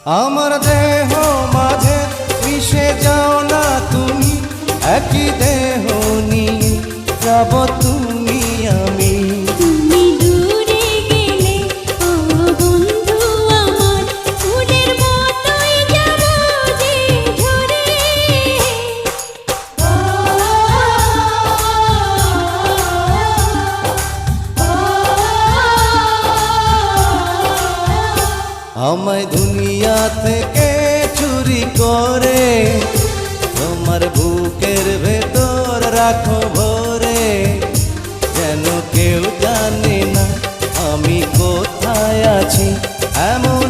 আমার দেহ মাঝে মিশে যাও না তুমি, একই দেহ নিয়ে যাব তুমি আমি। তুমি দূরে গেলে ও বন্ধু আমার, ফুলের মতোই যাব যে ঝরে। আমায় দুনিয়া থেকে চুরি করে তোমার বুকের ভেতর রাখো ভরে, যেন কেউ জানে না আমি কোথায় আছি, এমন